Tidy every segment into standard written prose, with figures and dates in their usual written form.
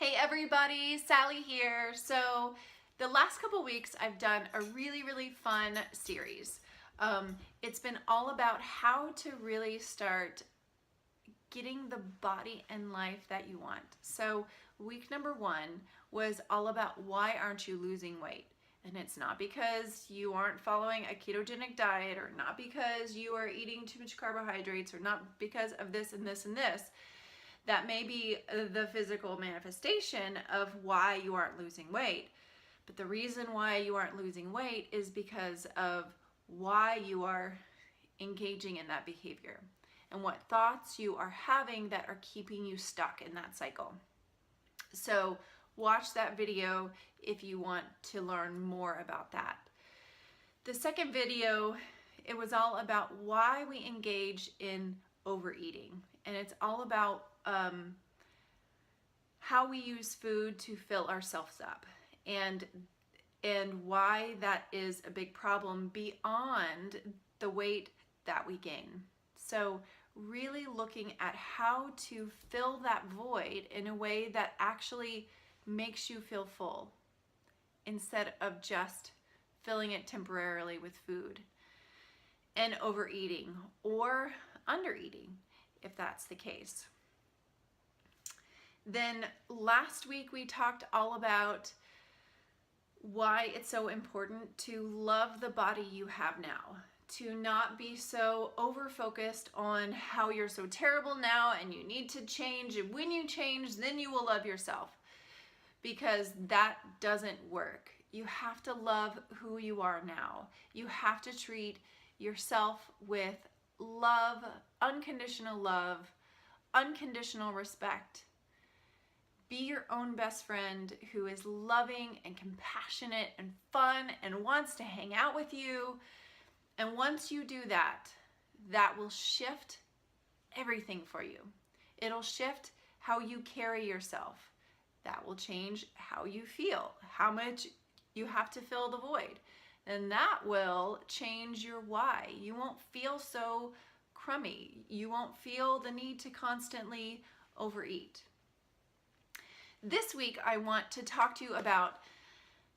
Hey everybody, Sally here. So the last couple weeks I've done a really fun series. It's been all about how to really start getting the body and life that you want. So week number 1 was all about why aren't you losing weight? And it's not because you aren't following a ketogenic diet, or not because you are eating too much carbohydrates, or not because of this and this and this. That may be the physical manifestation of why you aren't losing weight. But the reason why you aren't losing weight is because of why you are engaging in that behavior and what thoughts you are having that are keeping you stuck in that cycle. So watch that video if you want to learn more about that. The second video, it was all about why we engage in overeating. And it's all about how we use food to fill ourselves up, and why that is a big problem beyond the weight that we gain. So really looking at how to fill that void in a way that actually makes you feel full, instead of just filling it temporarily with food and overeating or undereating, if that's the case. Then last week we talked all about why it's so important to love the body you have now, to not be so over-focused on how you're so terrible now and you need to change, and when you change then you will love yourself, because that doesn't work. You have to love who you are now. You have to treat yourself with love, unconditional respect. Be your own best friend who is loving and compassionate and fun and wants to hang out with you. And once you do that, that will shift everything for you. It'll shift how you carry yourself. That will change how you feel, how much you have to fill the void. And that will change your why. You won't feel so crummy. You won't feel the need to constantly overeat. This week, I want to talk to you about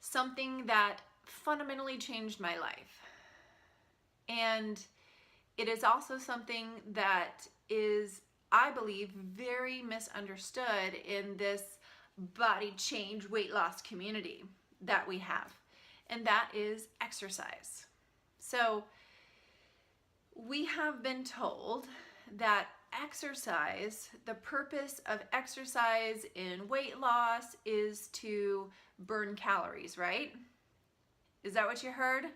something that fundamentally changed my life. And it is also something that is, I believe, very misunderstood in this body change, weight loss community that we have. And that is exercise. So we have been told that exercise, the purpose of exercise in weight loss is to burn calories, right? Is that what you heard?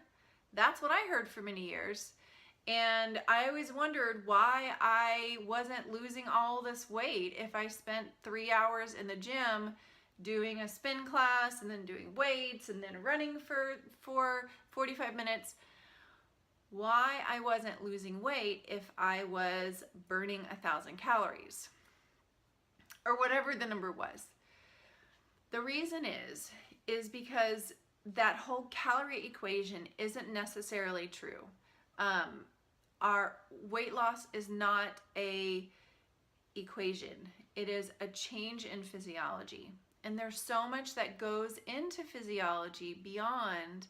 That's what I heard for many years. And I always wondered why I wasn't losing all this weight if I spent 3 hours in the gym doing a spin class and then doing weights and then running for 45 minutes. Why I wasn't losing weight if I was burning 1,000 calories or whatever the number was. The reason is because that whole calorie equation isn't necessarily true. Our weight loss is not a equation. It is a change in physiology. And there's so much that goes into physiology beyond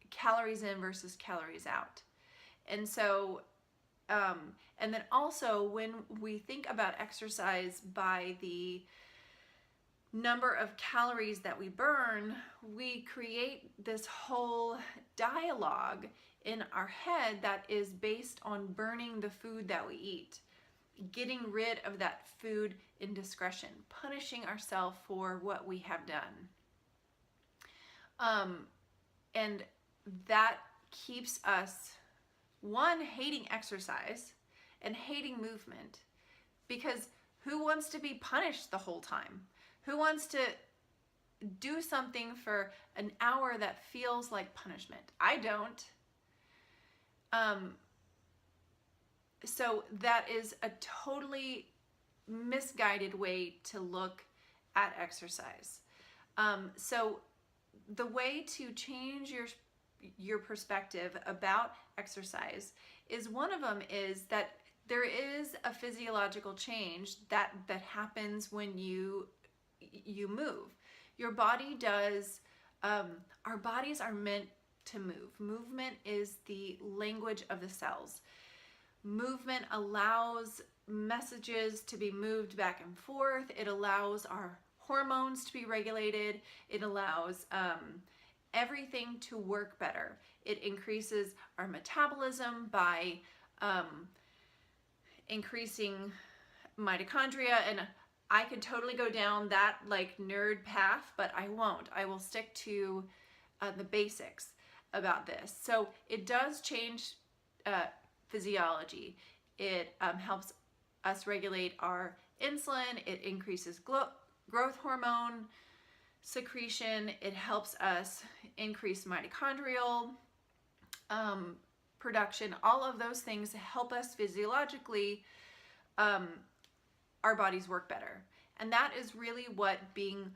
calories in versus calories out. And so, and then also when we think about exercise by the number of calories that we burn, we create this whole dialogue in our head that is based on burning the food that we eat, getting rid of that food indiscretion, punishing ourselves for what we have done. And that keeps us, one, hating exercise and hating movement, because who wants to be punished the whole time? Who wants to do something for an hour that feels like punishment? I don't. So that is a totally misguided way to look at exercise. So the way to change your perspective about exercise is, one of them is that there is a physiological change that happens when you move. Your body does, our bodies are meant to move. Movement is the language of the cells. Movement allows messages to be moved back and forth. It allows our hormones to be regulated. It allows everything to work better. It increases our metabolism by increasing mitochondria, and I could totally go down that like nerd path, but I won't. I will stick to the basics about this. So it does change physiology. It helps us regulate our insulin. It increases growth hormone secretion. It helps us increase mitochondrial production. All of those things help us physiologically, our bodies work better. And that is really what being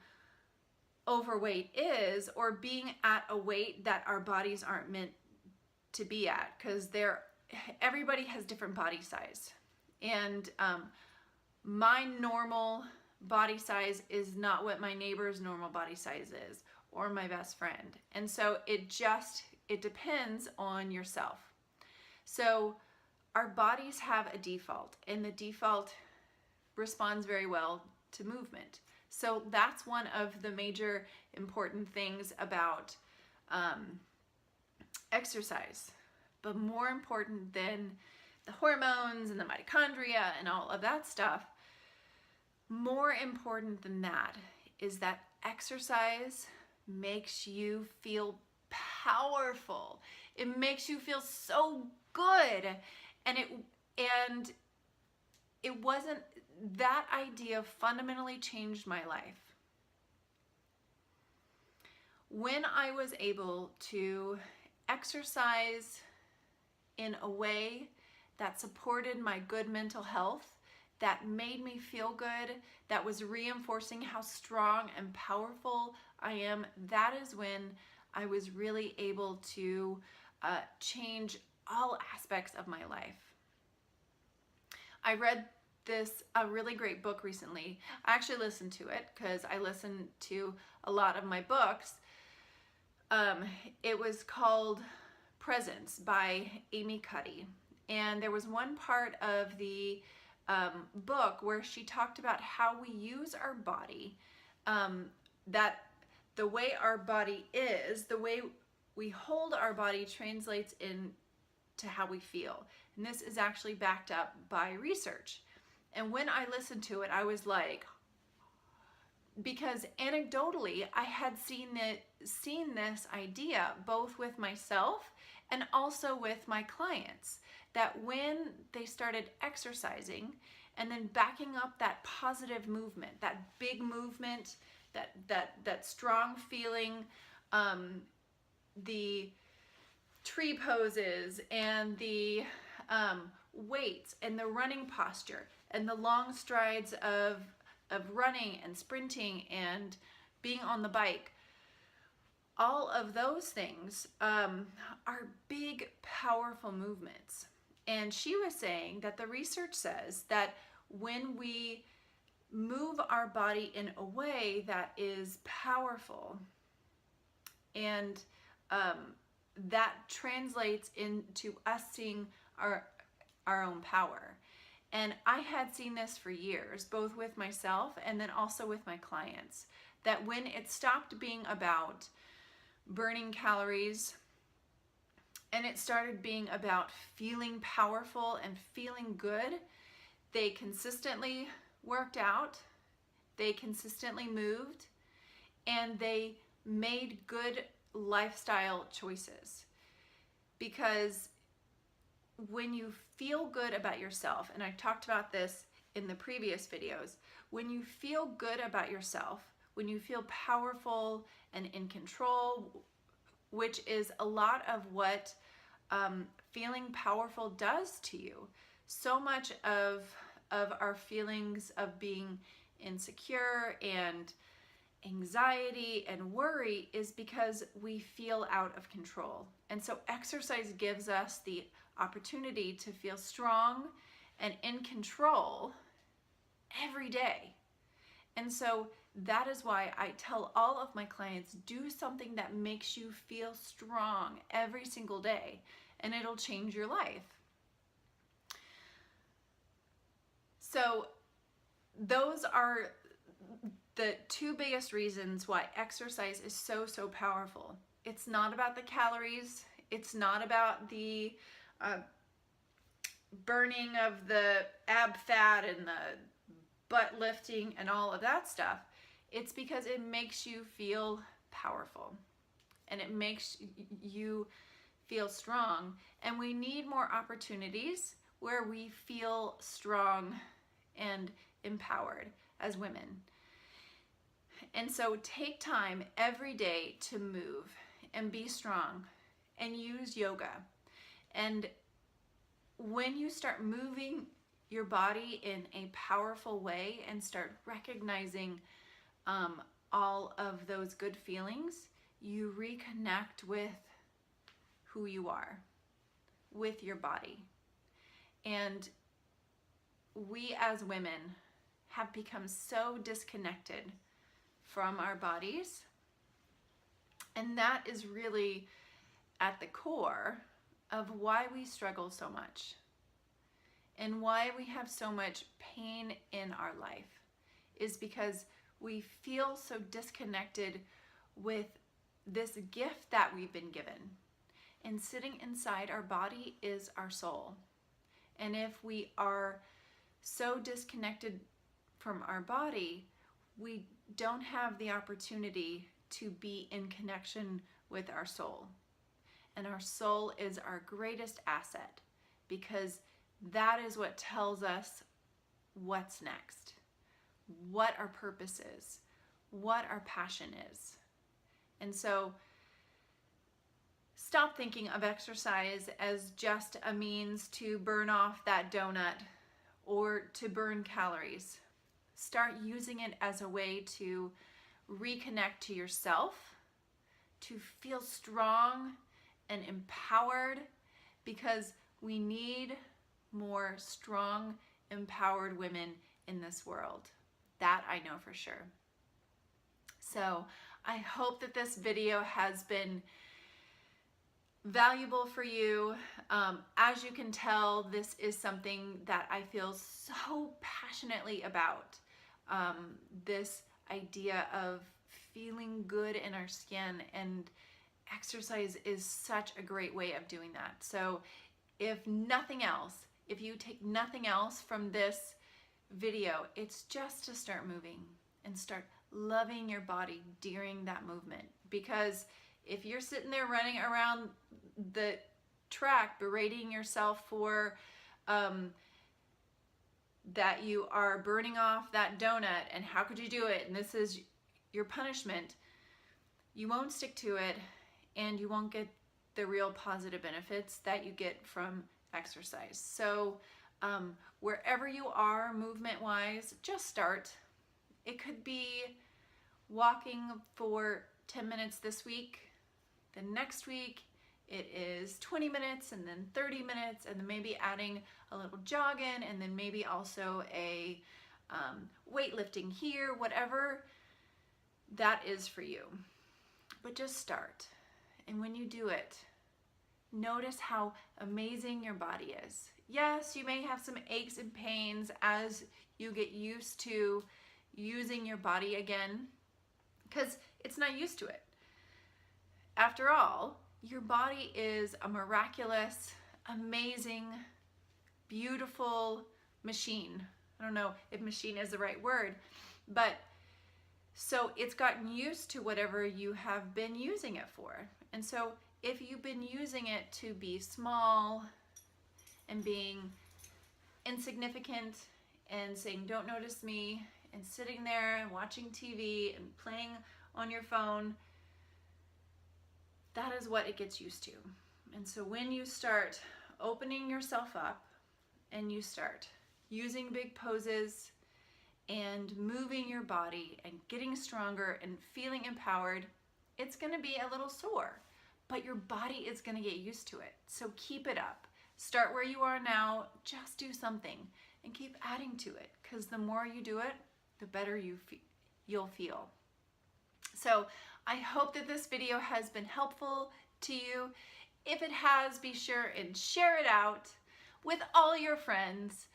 overweight is, or being at a weight that our bodies aren't meant to be at, because everybody has different body size. And my normal body size is not what my neighbor's normal body size is, or my best friend. And so it depends on yourself. So our bodies have a default, and the default responds very well to movement. So that's one of the major important things about exercise. But more important than the hormones and the mitochondria and all of that stuff, more important than that is that exercise makes you feel powerful. It makes you feel so good. And it wasn't, that idea fundamentally changed my life. When I was able to exercise in a way that supported my good mental health, that made me feel good, that was reinforcing how strong and powerful I am, that is when I was really able to change all aspects of my life. I read a really great book recently. I actually listened to it because I listen to a lot of my books. It was called Presence by Amy Cuddy. And there was one part of the book where she talked about how we use our body, that the way our body is, the way we hold our body translates into how we feel. And this is actually backed up by research. And when I listened to it, I was like, because anecdotally, I had seen this idea both with myself and also with my clients, that when they started exercising and then backing up that positive movement, that big movement, that strong feeling, the tree poses and the weights and the running posture and the long strides of running and sprinting and being on the bike, all of those things are big, powerful movements. And she was saying that the research says that when we move our body in a way that is powerful, and that translates into us seeing our own power. And I had seen this for years, both with myself and then also with my clients, that when it stopped being about burning calories and it started being about feeling powerful and feeling good, they consistently worked out, they consistently moved, and they made good lifestyle choices. Because when you feel good about yourself, and I talked about this in the previous videos, when you feel good about yourself, when you feel powerful and in control, which is a lot of what feeling powerful does to you. So much of our feelings of being insecure and anxiety and worry is because we feel out of control. And so exercise gives us the opportunity to feel strong and in control every day. And so that is why I tell all of my clients, do something that makes you feel strong every single day, and it'll change your life. So those are the two biggest reasons why exercise is so powerful. It's not about the calories. It's not about the burning of the ab fat and the butt lifting and all of that stuff. It's because it makes you feel powerful and it makes you feel strong. And we need more opportunities where we feel strong and empowered as women. And so take time every day to move and be strong and use yoga. And when you start moving your body in a powerful way and start recognizing all of those good feelings, you reconnect with who you are, with your body. And we as women have become so disconnected from our bodies, and that is really at the core of why we struggle so much and why we have so much pain in our life, is because we feel so disconnected with this gift that we've been given. And sitting inside our body is our soul. And if we are so disconnected from our body, we don't have the opportunity to be in connection with our soul. And our soul is our greatest asset, because that is what tells us what's next, what our purpose is, what our passion is. And so stop thinking of exercise as just a means to burn off that donut or to burn calories. Start using it as a way to reconnect to yourself, to feel strong and empowered, because we need more strong, empowered women in this world. That I know for sure. So I hope that this video has been valuable for you. As you can tell, this is something that I feel so passionately about. This idea of feeling good in our skin, and exercise is such a great way of doing that. So if nothing else, if you take nothing else from this video, it's just to start moving and start loving your body during that movement. Because if you're sitting there running around the track berating yourself for that you are burning off that donut and how could you do it and this is your punishment, you won't stick to it and you won't get the real positive benefits that you get from exercise. So wherever you are movement wise, just start. It could be walking for 10 minutes this week. The next week it is 20 minutes and then 30 minutes and then maybe adding a little jog in and then maybe also a weightlifting here, whatever that is for you. But just start. And when you do it, notice how amazing your body is. Yes, you may have some aches and pains as you get used to using your body again, because it's not used to it. After all, your body is a miraculous, amazing, beautiful machine. I don't know if machine is the right word, but so it's gotten used to whatever you have been using it for. And so if you've been using it to be small and being insignificant and saying, don't notice me, and sitting there and watching TV and playing on your phone, that is what it gets used to. And so when you start opening yourself up and you start using big poses and moving your body and getting stronger and feeling empowered, it's going to be a little sore, but your body is going to get used to it. So keep it up. Start where you are now, just do something and keep adding to it, because the more you do it, the better you'll feel. So I hope that this video has been helpful to you. If it has, be sure and share it out with all your friends.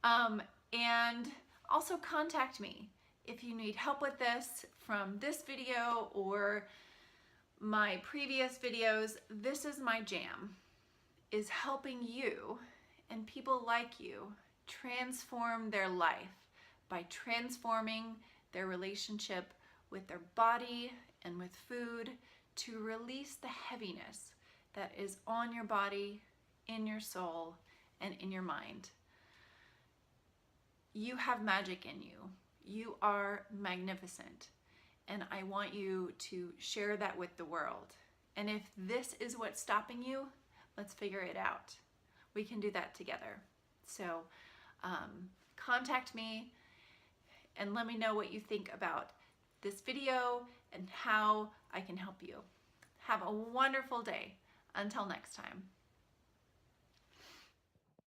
And also contact me if you need help with this from this video or my previous videos. This is my jam, is helping you and people like you transform their life by transforming their relationship with their body and with food, to release the heaviness that is on your body, in your soul, and in your mind. You have magic in you. You are magnificent. And I want you to share that with the world. And if this is what's stopping you, let's figure it out. We can do that together. So contact me and let me know what you think about this video and how I can help you. Have a wonderful day. Until next time.